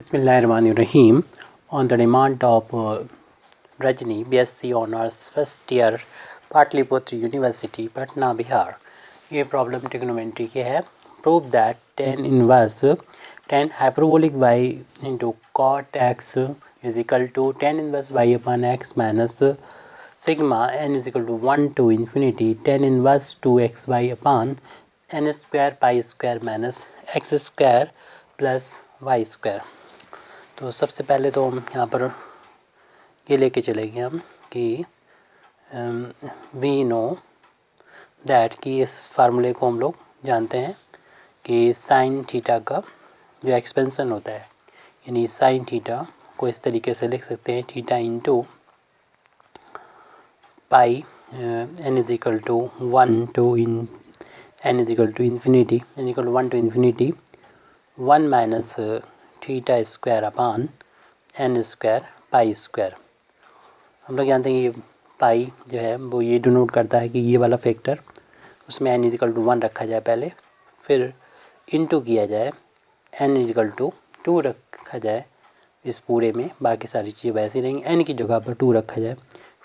Bismillahirrahmanirrahim. On the demand of Rajni, BSc Honors First Year, Pataliputra university Patna Bihar. ये problem trigonometry की है. Prove that tan inverse tan hyperbolic y into cot x is equal to tan inverse y upon x minus sigma n is equal to 1 to infinity tan inverse 2xy upon n square pi square minus x square plus y square. तो सबसे पहले तो हम यहाँ पर ये लेके चलेंगे हम कि वी नो दैट कि इस फार्मूले को हम लोग जानते हैं कि साइन थीटा का जो एक्सपेंसन होता है, यानी साइन थीटा को इस तरीके से लिख सकते हैं theta into pi n is equal to 1 to n is equal to infinity n equal to 1 to infinity 1 minus theta square upon n square pi square. हम लोग जानते हैं ये पाई जो है वो ये डिनोट करता है कि ये वाला फैक्टर उसमें एन इजिकल टू 1 रखा जाए पहले, फिर इनटू किया जाए एन इजिकल टू 2 रखा जाए इस पूरे में, बाकी सारी चीज़ें वैसी रहेंगी, एन की जगह पर 2 रखा जाए,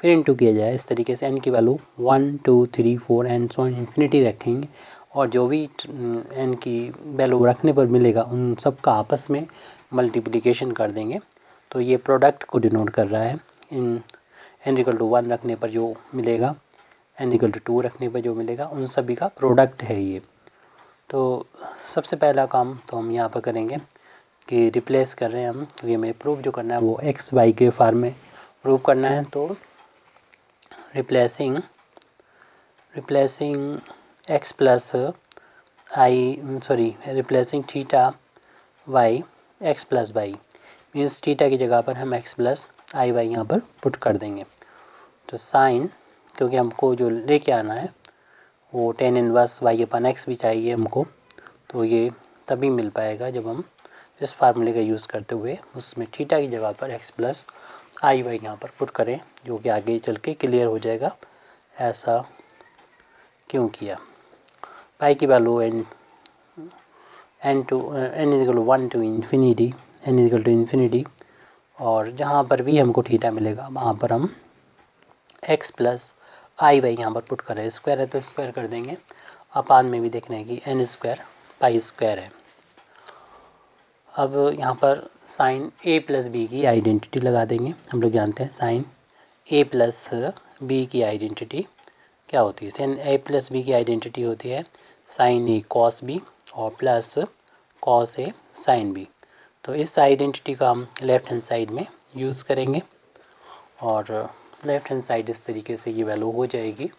फिर इनटू किया जाए. इस तरीके से एन की वैल्यू 1 2 3 4 एंड सो इन्फिनिटी रखेंगे और जो भी एन की वैल्यू रखने पर मिलेगा उन सब का आपस में मल्टीप्लिकेशन कर देंगे. तो ये प्रोडक्ट को डिनोट कर रहा है. इन एन इक्वल टू 1 रखने पर जो मिलेगा, एन इक्वल टू 2 रखने पर जो मिलेगा, उन सभी का प्रोडक्ट है ये. तो सबसे पहला काम तो हम यहाँ पर करेंगे कि रिप्लेस कर रहे हैं हम, ये हमें प्रूव जो करना है वो एक्स वाई के फॉर्म में प्रूव करना है. तो replacing x plus replacing theta y x plus y means theta की जगह पर हम एक्स प्लस आई वाई यहाँ पर पुट कर देंगे. तो साइन, क्योंकि हमको जो लेके आना है वो टेन इनवर्स वाई अपन एक्स भी चाहिए हमको, तो ये तभी मिल पाएगा जब हम इस फार्मूले का यूज़ करते हुए उसमें थीटा की जगह पर एक्स प्लस आई वाई यहाँ पर पुट करें, जो कि आगे चल के क्लियर हो जाएगा ऐसा क्यों किया. पाई की value n is equal to 1 to infinity n is equal to infinity, और जहाँ पर भी हमको थीटा मिलेगा वहाँ पर हम एक्स प्लस आई वाई यहाँ पर पुट कर रहे हैं. स्क्वायर है तो स्क्वायर कर देंगे, अपान में भी देख रहे हैं कि एन स्क्वायर पाई स्क्वायर है. अब यहाँ पर साइन ए प्लस बी की आइडेंटिटी लगा देंगे. हम लोग जानते हैं साइन ए प्लस बी की आइडेंटिटी क्या होती है. साइन ए प्लस बी की आइडेंटिटी होती है साइन ए कॉस बी और plus cos A sine B. तो इस आइडेंटिटी का हम लेफ़्ट हैंड साइड में यूज़ करेंगे और लेफ़्ट हैंड साइड इस तरीके से ये वैल्यू हो जाएगी.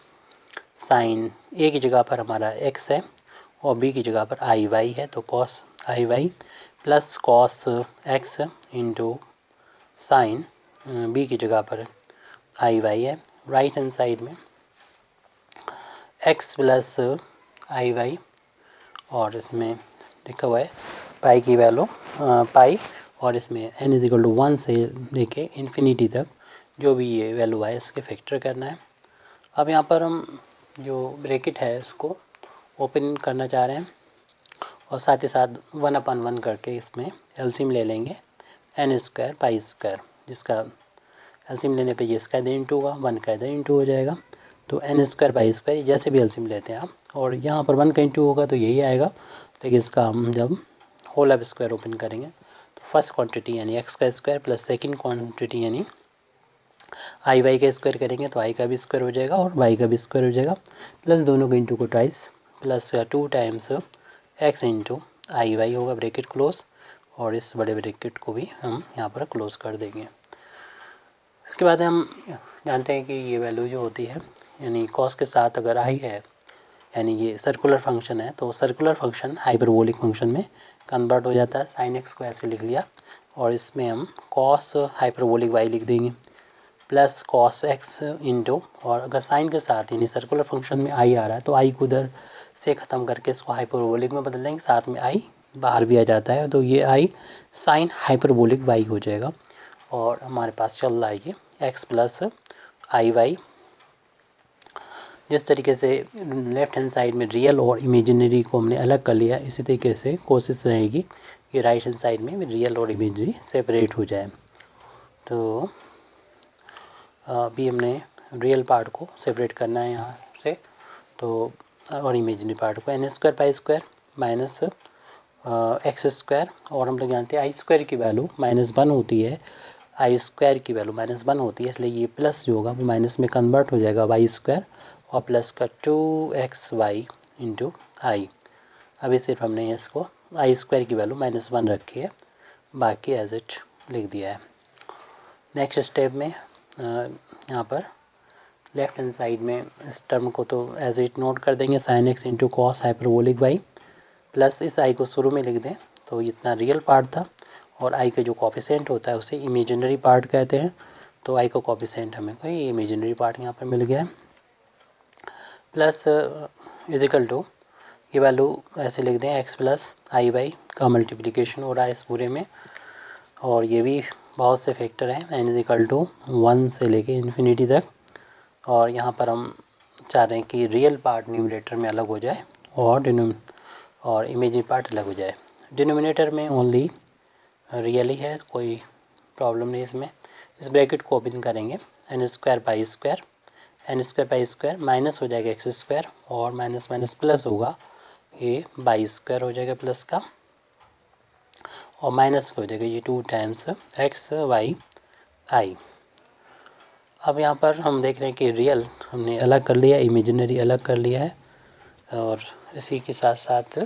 साइन ए की जगह पर हमारा एक्स है और बी की जगह पर आई वाई है, तो cos i y plus cos x into sine b की जगह पर आई वाई है. राइट हैंड साइड में एक्स प्लस आई वाई और इसमें लिखा हुआ है पाई की वैल्यू पाई, और इसमें एन इज इक्वल टू 1 से लेके इन्फिनिटी तक जो भी ये वैल्यू आए इसके फैक्टर करना है. अब यहाँ पर हम जो ब्रैकेट है उसको ओपन करना चाह रहे हैं और साथ ही साथ 1/1 करके इसमें एलसीएम ले लेंगे एन स्क्वायर पाई स्क्वायर, जिसका एलसीएम लेने पे ये इसका इधर इंटू होगा, 1 का इधर इंटू हो जाएगा. तो एन स्क्वायर पाई स्क्वायर जैसे भी एलसीएम लेते हैं आप, और यहाँ पर 1 का इंटू होगा तो यही आएगा. लेकिन इसका हम जब होल ऑफ स्क्वायर ओपन करेंगे तो फर्स्ट क्वांटिटी यानी एक्स का स्क्वायर प्लस सेकंड क्वांटिटी यानी आई वाई का स्क्वायर करेंगे तो आई का भी स्क्वायर हो जाएगा और वाई का भी स्क्वायर हो जाएगा, प्लस दोनों को इंटू को twice plus 2 times x into i y होगा, ब्रैकेट क्लोज, और इस बड़े ब्रैकेट को भी हम यहाँ पर क्लोज कर देंगे. इसके बाद हम जानते हैं कि ये वैल्यू जो होती है यानी कॉस के साथ अगर आई है यानी ये सर्कुलर फंक्शन है, तो सर्कुलर फंक्शन हाइपरबोलिक फंक्शन में कन्वर्ट हो जाता है. साइन एक्स को ऐसे लिख लिया और इसमें हम कॉस हाइपरबोलिक वाई लिख देंगे प्लस कॉस एक्स इंटू, और अगर साइन के साथ यानी सर्कुलर फंक्शन में आई आ रहा है तो आई को उधर से ख़त्म करके इसको हाइपरबोलिक में बदल देंगे, साथ में आई बाहर भी आ जाता है, तो ये आई साइन हाइपरबोलिक वाई हो जाएगा. और हमारे पास चल रहा है ये एक्स प्लस आई वाई. जिस तरीके से लेफ़्ट हैंड साइड में रियल और इमेजिनरी को हमने अलग कर लिया, इसी तरीके से कोशिश रहेगी ये राइट हैंड साइड में रियल और इमेजनरी सेपरेट हो जाए। तो अभी हमने रियल पार्ट को सेपरेट करना है यहाँ से, तो और इमेजनरी पार्ट को n square pi square minus x square, और हम लोग जानते हैं आई स्क्वायर की वैल्यू -1 होती है, आई स्क्वायर की वैल्यू -1 होती है, इसलिए ये प्लस जो होगा वो माइनस में कन्वर्ट हो जाएगा वाई स्क्वायर और प्लस का 2xy इंटू आई। अभी सिर्फ हमने इसको आई स्क्वायर की वैल्यू -1 रखी है, बाकी एज इट लिख दिया है। नेक्स्ट स्टेप में यहाँ पर लेफ्ट हैंड साइड में इस टर्म को तो एज इट नोट कर देंगे, sin x into cos hyperbolic y, plus इस आई को शुरू में लिख दें तो इतना रियल पार्ट था, और आई का जो कॉफिशेंट होता है उसे इमेजिनरी पार्ट कहते हैं, तो आई का कॉफिशेंट हमें कोई इमेजिनरी पार्ट यहाँ पर मिल गया है, प्लस इजिकल टू ये वैल्यू ऐसे लिख दें x प्लस आई वाई का मल्टीप्लिकेशन हो रहा है इस पूरे में, और ये भी बहुत से फैक्टर हैं n इजिकल टू 1 से लेके इन्फिनिटी तक, और यहाँ पर हम चाह रहे हैं कि रियल पार्ट न्यूमरेटर में अलग हो जाए और इमेजिनरी पार्ट अलग हो जाए। डिनोमिनेटर में ओनली रियल ही है, कोई प्रॉब्लम नहीं इसमें। इस ब्रैकेट को ओपन करेंगे, n square pi square minus हो जाएगा एक्स स्क्वायर, और माइनस माइनस प्लस होगा, ये बाई स्क्वायर हो जाएगा प्लस का, और माइनस हो जाएगा ये 2 टाइम्स एक्स वाई आई। अब यहाँ पर हम देख रहे हैं कि रियल हमने अलग कर लिया, इमेजिनरी अलग कर लिया है, और इसी के साथ साथ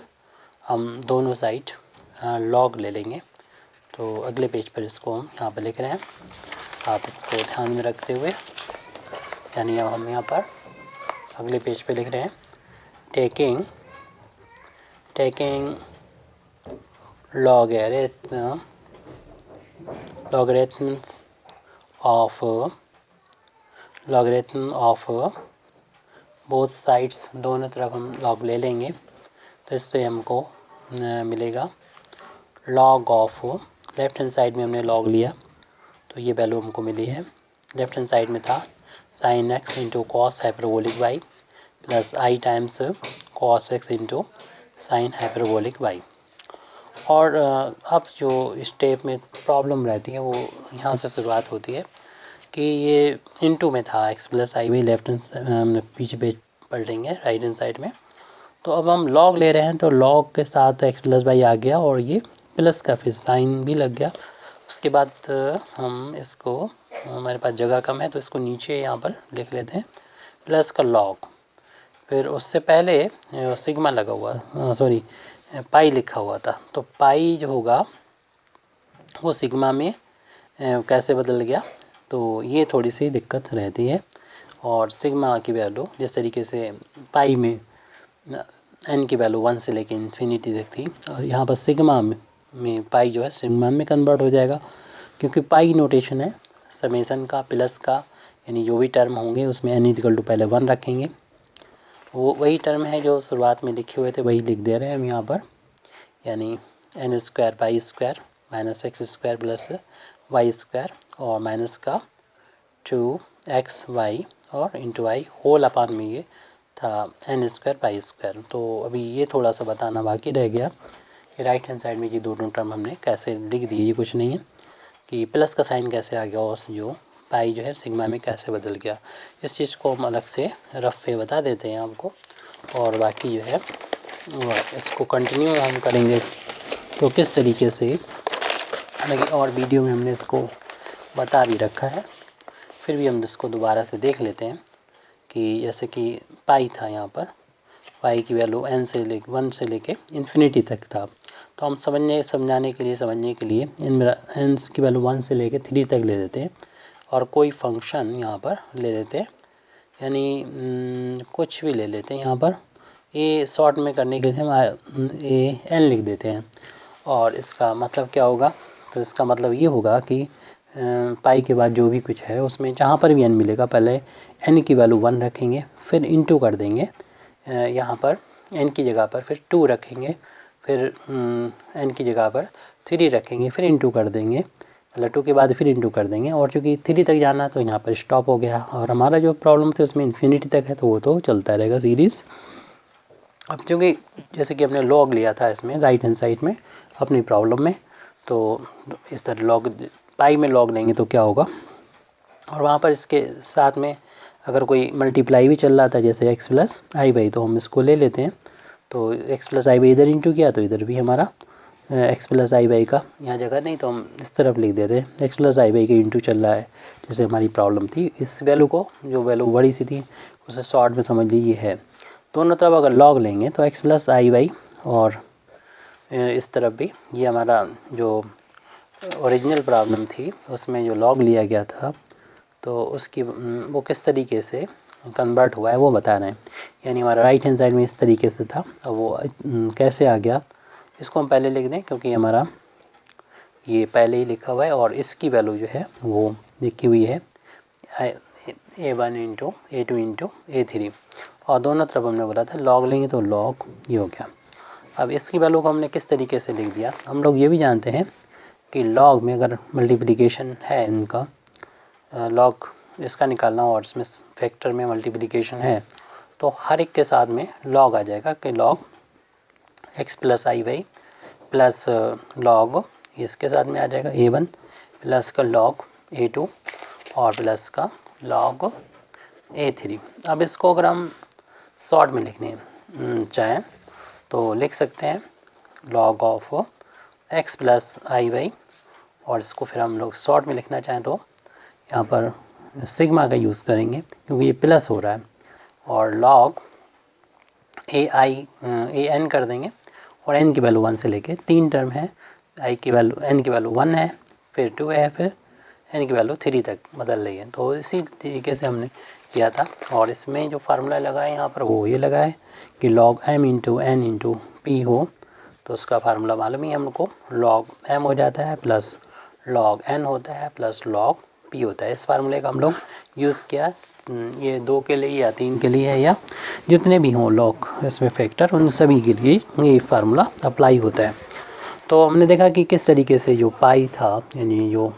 हम दोनों साइड लॉग ले लेंगे। तो अगले पेज पर इसको हम यहाँ पर लिख रहे हैं, आप इसको ध्यान में रखते हुए, यानी अब हम यहाँ पर अगले पेज पे लिख रहे हैं taking logarithm of both sides, दोनों तरफ हम लॉग ले लेंगे, तो इससे हमको मिलेगा log of, left hand side में हमने लॉग लिया तो ये वैल्यू हमको मिली है, लेफ्ट हैंड साइड में था sin x into cos hyperbolic y plus i times cos x into sine hyperbolic y. और अब जो स्टेप में प्रॉब्लम रहती है वो यहाँ से शुरुआत होती है कि ये इनटू में था x plus i Y, left hand पीछे पे पलटेंगे राइट हैंड साइड में, तो अब हम लॉग ले रहे हैं तो लॉग के साथ x प्लस वाई आ गया, और ये प्लस का फिर साइन भी लग गया। उसके बाद हम इसको, हमारे पास जगह कम है तो इसको नीचे यहाँ पर लिख लेते हैं प्लस का लॉग, फिर उससे पहले सिग्मा लगा हुआ, सॉरी पाई लिखा हुआ था, तो पाई जो होगा वो सिग्मा में कैसे बदल गया, तो ये थोड़ी सी दिक्कत रहती है। और सिग्मा की वैल्यू जिस तरीके से पाई में n की वैल्यू 1 से लेके इन्फिनिटी तक थी, और यहाँ पर सिग्मा में पाई जो है सिग्मा में कन्वर्ट हो जाएगा, क्योंकि पाई नोटेशन है समेसन का प्लस का, यानी जो भी टर्म होंगे उसमें n इक्वल टू पहले 1 रखेंगे, वो वही टर्म है जो शुरुआत में लिखे हुए थे वही लिख दे रहे हैं हम यहाँ पर, यानी n square pi square minus x square plus y square और माइनस का 2xy और इंटू आई होल अपान में ये था n स्क्वायर पाई स्क्वायर। तो अभी ये थोड़ा सा बताना बाकी रह गया कि राइट हैंड साइड में ये दोनों टर्म हमने कैसे लिख दिए, ये कुछ नहीं है कि प्लस का साइन कैसे आ गया और जो पाई जो है सिग्मा में कैसे बदल गया, इस चीज़ को हम अलग से रफ पे बता देते हैं आपको, और बाकी जो है इसको कंटिन्यू हम करेंगे तो किस तरीके से, हालांकि और वीडियो में हमने इसको बता भी रखा है, फिर भी हम इसको दोबारा से देख लेते हैं कि जैसे कि पाई था यहाँ पर, पाई की वैल्यू n से ले 1 से लेके इन्फिनिटी तक था, तो हम समझने के लिए n की वैल्यू 1 से लेके 3 तक ले देते हैं, और कोई फंक्शन यहाँ पर ले लेते हैं, यानी कुछ भी ले लेते हैं यहाँ पर, ये शॉर्ट में करने के लिए हम ये n लिख देते हैं, और इसका मतलब क्या होगा, तो इसका मतलब ये होगा कि पाई के बाद जो भी कुछ है उसमें जहाँ पर भी n मिलेगा पहले n की वैल्यू 1 रखेंगे, फिर इंटू कर देंगे, यहाँ पर n की जगह पर फिर 2 रखेंगे, फिर n की जगह पर 3 रखेंगे, फिर इंटू कर देंगे, मतलब 2 के बाद फिर इंटू कर देंगे, और चूँकि 3 तक जाना तो यहाँ पर स्टॉप हो गया, और हमारा जो प्रॉब्लम थी उसमें इन्फिनिटी तक है तो वो तो चलता रहेगा सीरीज़। अब चूँकि जैसे कि हमने लॉग लिया था इसमें राइट हैंड साइड में, अपनी प्रॉब्लम में। तो इस तरह लॉग पाई में लॉग लेंगे तो क्या होगा, और वहाँ पर इसके साथ में अगर कोई मल्टीप्लाई भी चल रहा था जैसे x प्लस आई बाई, तो हम इसको ले लेते हैं। तो x प्लस आई बाई इधर इंटू किया तो इधर भी हमारा x प्लस आई बाई का यहाँ जगह नहीं तो हम इस तरफ लिख देते हैं x प्लस आई बाई के इंटू चल रहा है, जैसे हमारी प्रॉब्लम थी। इस वैल्यू को, जो वैल्यू बड़ी सी थी उसे शॉर्ट में समझ लीजिए है। दोनों तरफ अगर लॉग लेंगे तो x प्लस आई बाई, और इस तरफ भी ये हमारा जो ओरिजिनल प्रॉब्लम थी उसमें जो लॉग लिया गया था तो उसकी वो किस तरीके से कन्वर्ट हुआ है वो बता रहे हैं। यानी हमारा राइट हैंड साइड में इस तरीके से था, अब वो कैसे आ गया इसको हम पहले लिख दें, क्योंकि हमारा ये पहले ही लिखा हुआ है और इसकी वैल्यू जो है वो लिखी हुई है A1 into A2 into A3, और दोनों तरफ हमने बोला था लॉग लेंगे तो लॉग ये हो गया। अब इसकी वैल्यू को हमने किस तरीके से लिख दिया, हम लोग ये भी जानते हैं कि लॉग में अगर मल्टीप्लिकेशन है इनका, लॉग इसका निकालना और इसमें फैक्टर में मल्टीप्लिकेशन है तो हर एक के साथ में लॉग आ जाएगा कि log x plus I by plus log इसके साथ में आ जाएगा A1 प्लस का लॉग A2 और प्लस का लॉग A3। अब इसको अगर हम शॉर्ट में लिखने चाहें तो लिख सकते हैं log of x plus I by, और इसको फिर हम लोग शॉर्ट में लिखना चाहें तो यहाँ पर सिग्मा का यूज़ करेंगे क्योंकि ये प्लस हो रहा है, और लॉग ए एन कर देंगे, और n की वैल्यू 1 से लेके 3 टर्म है, n की वैल्यू 1 है, फिर 2 है, फिर n की वैल्यू 3 तक बदल रही है। तो इसी तरीके से हमने किया था, और इसमें जो फार्मूला लगा है यहाँ पर वो ये लगा है कि log m into n into p हो, तो उसका फार्मूला मालूम ही हमको, log m हो जाता है प्लस log n होता है प्लस log p होता है। इस फार्मूले का हम लोग यूज़ किया, ये 2 के लिए या 3 के लिए है या जितने भी हों लॉग इसमें फैक्टर, उन सभी के लिए ये फार्मूला अप्लाई होता है। तो हमने देखा कि किस तरीके से जो पाई था, यानी जो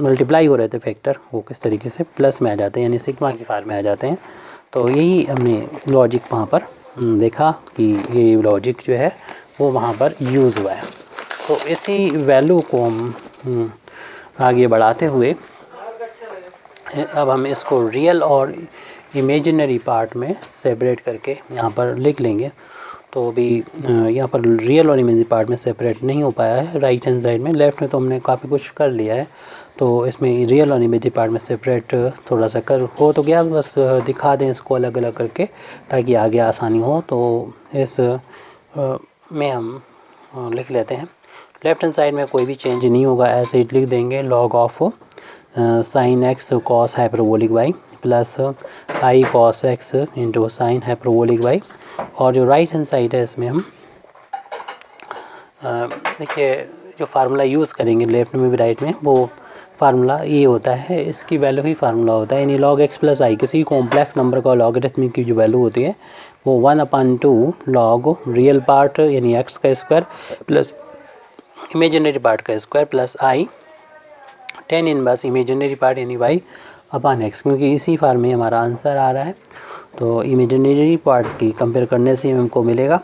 मल्टीप्लाई हो रहे थे फैक्टर, वो किस तरीके से प्लस में आ जाते हैं, यानी सिग्मा की फार्म में आ जाते हैं। तो यही हमने लॉजिक वहाँ पर देखा कि ये लॉजिक जो है वो वहाँ पर यूज़ हुआ है। तो इसी वैल्यू को हम आगे बढ़ाते हुए अब हम इसको रियल और इमेजिनरी पार्ट में सेपरेट करके यहाँ पर लिख लेंगे। तो अभी यहाँ पर रियल और इमेजिनरी पार्ट में सेपरेट नहीं हो पाया है राइट हैंड साइड में, लेफ़्ट में तो हमने काफ़ी कुछ कर लिया है। तो इसमें रियल और इमेजिनरी पार्ट में सेपरेट थोड़ा सा कर हो तो गया, बस दिखा दें इसको अलग अलग करके ताकि आगे आसानी हो। तो इस में हम लिख लेते हैं, लेफ़्ट हैंड साइड में कोई भी चेंज नहीं होगा, ऐसे ही लिख देंगे log of sine x cos hyperbolic y plus i cos x into sine hyperbolic y. और जो राइट हैंड साइड है इसमें हम देखिए जो फार्मूला यूज़ करेंगे लेफ़्ट में भी राइट में, वो फार्मूला ये होता है, इसकी वैल्यू ही फार्मूला होता है, यानी लॉग एक्स प्लस आई, किसी कॉम्प्लेक्स नंबर का लॉगरिथम की जो वैल्यू होती है वो 1/2 लॉग रियल पार्ट यानी एक्स का स्क्वायर प्लस इमेजिनरी पार्ट का स्क्वायर प्लस आई tan इनवर्स इमेजिनरी पार्ट यानी y अपान x, क्योंकि इसी फार्म में हमारा आंसर आ रहा है। तो इमेजिनरी पार्ट की कंपेयर करने से हमको मिलेगा।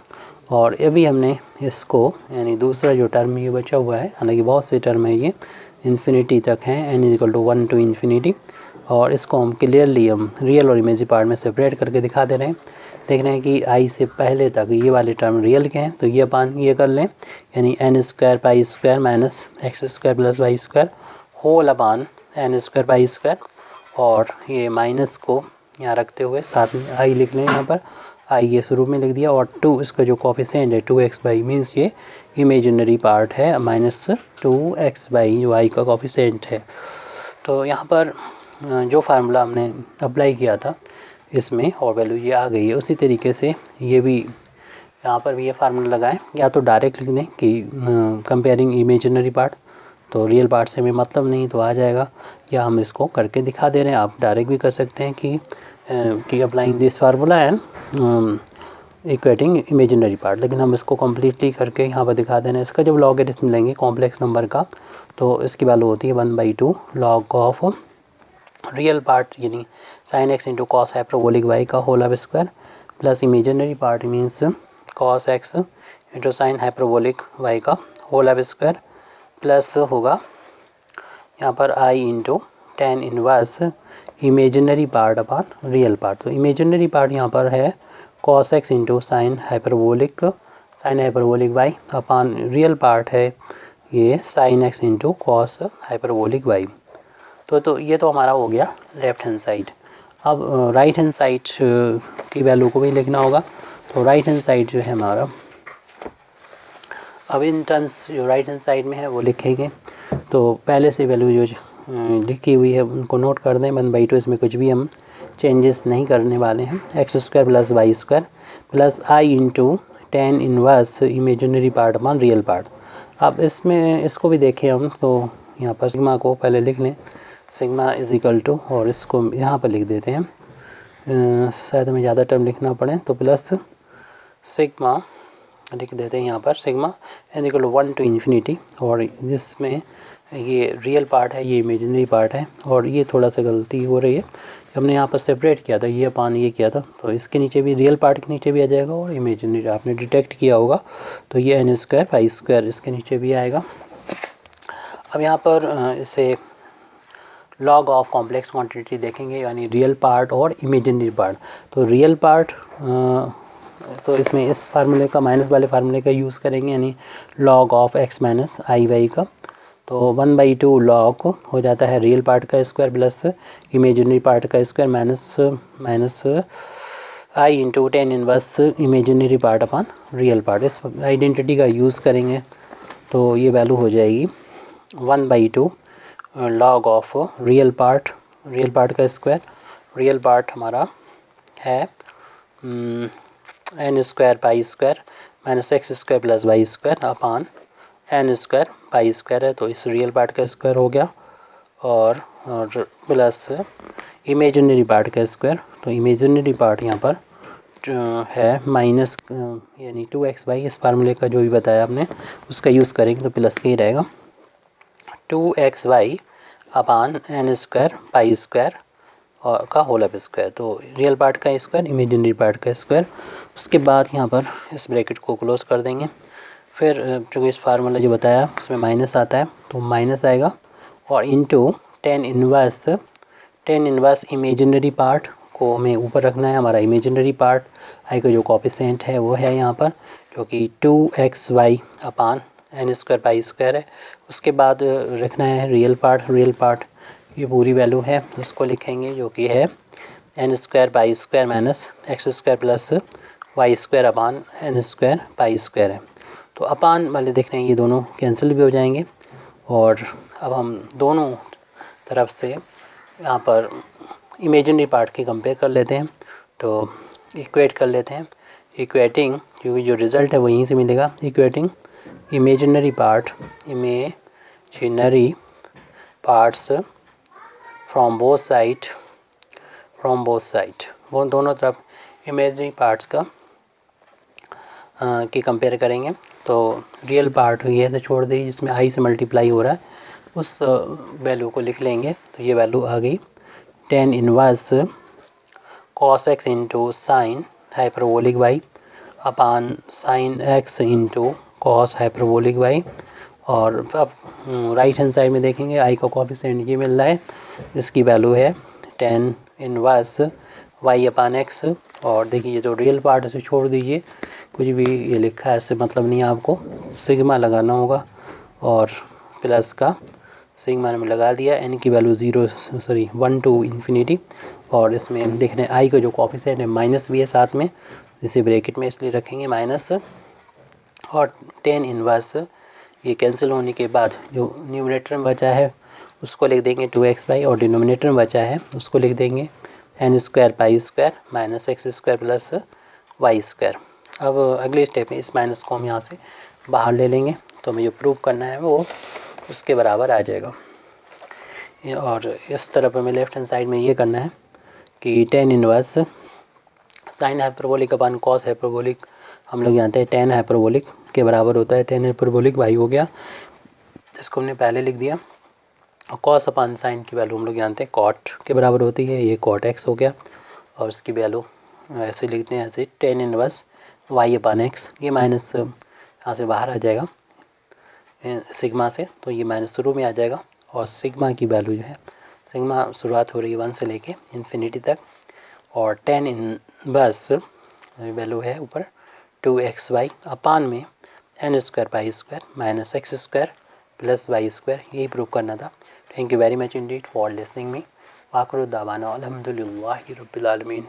और अभी हमने इसको यानी दूसरा जो टर्म ये बचा हुआ है, हालांकि बहुत से टर्म है ये इन्फिनिटी तक हैं, n = 1 to इन्फिनिटी, और इसको हम क्लियरली हम रियल और इमेजिनरी पार्ट में सेपरेट करके दिखा दे रहे हैं। देख रहे हैं कि i से पहले तक ये वाले टर्म रियल के हैं, तो ये अपान ये कर लें, यानी n² pi square minus x² plus y square whole upon n² pi square, और ये माइनस को यहाँ रखते हुए साथ में आई लिख लें, यहाँ पर आई ये शुरू में लिख दिया, और 2 इसका जो कोफिशिएंट है 2x/, मीन्स ये इमेजिनरी पार्ट है, -2x/, जो आई का कोफिशिएंट है। तो यहाँ पर जो फार्मूला हमने अप्लाई किया था इसमें और वैल्यू ये आ गई है, उसी तरीके से ये भी यहाँ पर भी ये फार्मूला लगाएं, या तो डायरेक्ट लिख दें कि कंपेयरिंग इमेजिनरी पार्ट, तो रियल पार्ट से हमें मतलब नहीं तो आ जाएगा, या हम इसको करके दिखा दे रहे हैं। आप डायरेक्ट भी कर सकते हैं कि applying this formula and equating imaginary part, लेकिन हम इसको कम्प्लीटली करके यहाँ पर दिखा दे रहे हैं। इसका जब लॉगरिथम लेंगे कॉम्प्लेक्स नंबर का तो इसकी वैल्यू होती है 1/2 लॉग ऑफ रियल पार्ट यानी sine x into cos hyperbolic y का whole square plus imaginary part means cos x into sine hyperbolic y का होल अब स्क्वायर प्लस होगा यहाँ पर i into tan inverse imaginary part upon real part. तो imaginary part यहाँ पर है cos x into sine hyperbolic y upon real part है ये sine x into cos hyperbolic y. तो ये तो हमारा हो गया लेफ्ट हैंड साइड। अब राइट हैंड साइड की वैल्यू को भी लिखना होगा। तो राइट हैंड साइड जो है हमारा, अब इन टर्म्स जो राइट हैंड साइड में है वो लिखेंगे। तो पहले से वैल्यू जो लिखी हुई है उनको नोट कर दें 1/2। इसमें कुछ भी हम चेंजेस नहीं करने वाले हैं। X square plus y square plus i into tan inverse imaginary part upon real part. अब इसमें इसको भी देखें हम, तो यहाँ पर सिग्मा को पहले लिख लें, सिग्मा इज इक्वल टू, और इसको यहाँ पर लिख देते हैं, शायद हमें ज़्यादा टर्म लिखना पड़े, तो प्लस सिग्मा लिख देते हैं यहाँ पर, sigma is equal to 1 to infinity, और जिसमें ये रियल पार्ट है ये इमेजिनरी पार्ट है। और ये थोड़ा सा गलती हो रही है, हमने यहाँ पर सेपरेट किया था, ये अपान ये किया था, तो इसके नीचे भी रियल पार्ट के नीचे भी आ जाएगा और इमेजिनरी आपने डिटेक्ट किया होगा, तो ये एन स्क्वायर पाई स्क्वायर इसके नीचे भी आएगा। अब यहाँ पर इसे लॉग ऑफ कॉम्प्लेक्स क्वांटिटी देखेंगे, यानी रियल पार्ट और इमेजिनरी पार्ट। तो रियल पार्ट तो इसमें इस फार्मूले का, माइनस वाले फार्मूले का यूज़ करेंगे, यानी log of x minus i y का। तो 1/2 लॉग हो जाता है रियल पार्ट का स्क्वायर प्लस इमेजिनरी पार्ट का square minus i into tan inverse imaginary part upon real part. इस आइडेंटिटी का यूज़ करेंगे तो ये वैल्यू हो जाएगी 1/2 लॉग ऑफ रियल पार्ट का स्क्वायर। रियल पार्ट हमारा है n square pi square minus x square plus y square upon n square pi square है, तो इस रियल पार्ट का स्क्वायर हो गया, और प्लस इमेजिनरी पार्ट का स्क्वायर। तो इमेजिनरी पार्ट यहाँ पर है माइनस यानी 2x/, इस फार्मूले का जो भी बताया आपने उसका यूज़ करेंगे तो प्लस का ही रहेगा, 2xy upon n square pi square और का होल अप स्क्वायर। तो रियल पार्ट का स्क्वायर इमेजिनरी पार्ट का स्क्वायर। उसके बाद यहाँ पर इस ब्रैकेट को क्लोज कर देंगे। फिर जो इस फार्मूला जो बताया उसमें माइनस आता है तो माइनस आएगा, और into ten inverse imaginary part को हमें ऊपर रखना है। हमारा इमेजिनरी पार्ट आई का जो कोफिशिएंट है वो है यहाँ पर, जो कि 2xy upon n square pi square है। उसके बाद रखना है रियल पार्ट ये पूरी वैल्यू है उसको लिखेंगे, जो कि है n square pi square minus x square plus y square upon n square pi square है। तो अपान वाले देख रहे हैं ये दोनों कैंसिल भी हो जाएंगे, और अब हम दोनों तरफ से यहाँ पर इमेजिनरी पार्ट की कंपेयर कर लेते हैं। तो इक्वेट कर लेते हैं, इक्वेटिंग, क्योंकि जो रिज़ल्ट है वो यहीं से मिलेगा, equating imaginary parts from both side वो दोनों तरफ इमेजिनरी पार्ट्स का की कंपेयर करेंगे। तो रियल पार्ट ये से छोड़ दी जिसमें आई से मल्टीप्लाई हो रहा है, उस वैल्यू को लिख लेंगे। तो ये वैल्यू आ गई tan inverse cos x into sine hyperbolic y upon sine x into cos hyperbolic y. और अब राइट हैंड साइड में देखेंगे आई का कोफिशिएंट ये मिल रहा है, इसकी वैल्यू है टेन इनवर्स वाई अपान एक्स। और देखिए ये जो रियल पार्ट है उसे छोड़ दीजिए, कुछ भी ये लिखा है इससे मतलब नहीं है, आपको सिग्मा लगाना होगा, और प्लस का सिग्मा में लगा दिया, एन की वैल्यू 1 टू इन्फिनिटी। और इसमें देख रहे हैं आई का जो कोफिशिएंट है माइनस भी है साथ में, इसे ब्रैकेट में इसलिए रखेंगे माइनस, और टेन इनवर्स ये कैंसिल होने के बाद जो न्यूमरेटर में बचा है उसको लिख देंगे 2xy, और डिनोमिनेटर में बचा है उसको लिख देंगे n square pi square minus x square plus y square. अब अगले स्टेप में इस माइनस को हम यहाँ से बाहर ले लेंगे, तो हमें जो प्रूव करना है वो उसके बराबर आ जाएगा। और इस तरफ हमें लेफ्ट हैंड साइड में ये करना है कि टेन इनवर्स साइन हाइपरबोलिक अपन कॉस हाइपरबोलिक, हम लोग जानते हैं टेन हाइपरबोलिक के बराबर होता है, टेन हाइपरबोलिक वाई हो गया, इसको हमने पहले लिख दिया। और कॉस अपान साइन की वैल्यू हम लोग जानते हैं कॉट के बराबर होती है, ये कॉट एक्स हो गया, और इसकी वैल्यू ऐसे लिखते हैं ऐसे टेन इनवर्स वाई अपान एक्स। ये माइनस यहाँ से बाहर आ जाएगा सिग्मा से, तो ये माइनस शुरू में आ जाएगा। और सिग्मा की वैल्यू जो है, सिग्मा शुरुआत हो रही है 1 से लेके इन्फिनिटी तक, और टेन इनवर्स वैल्यू है ऊपर 2xy अपान में n square pi square minus x square plus y square. यही प्रूव करना था। Thank you very much indeed for listening me. वाखिर दावाना अल्हम्दुलिल्लाहि रब्बिल आलमीन।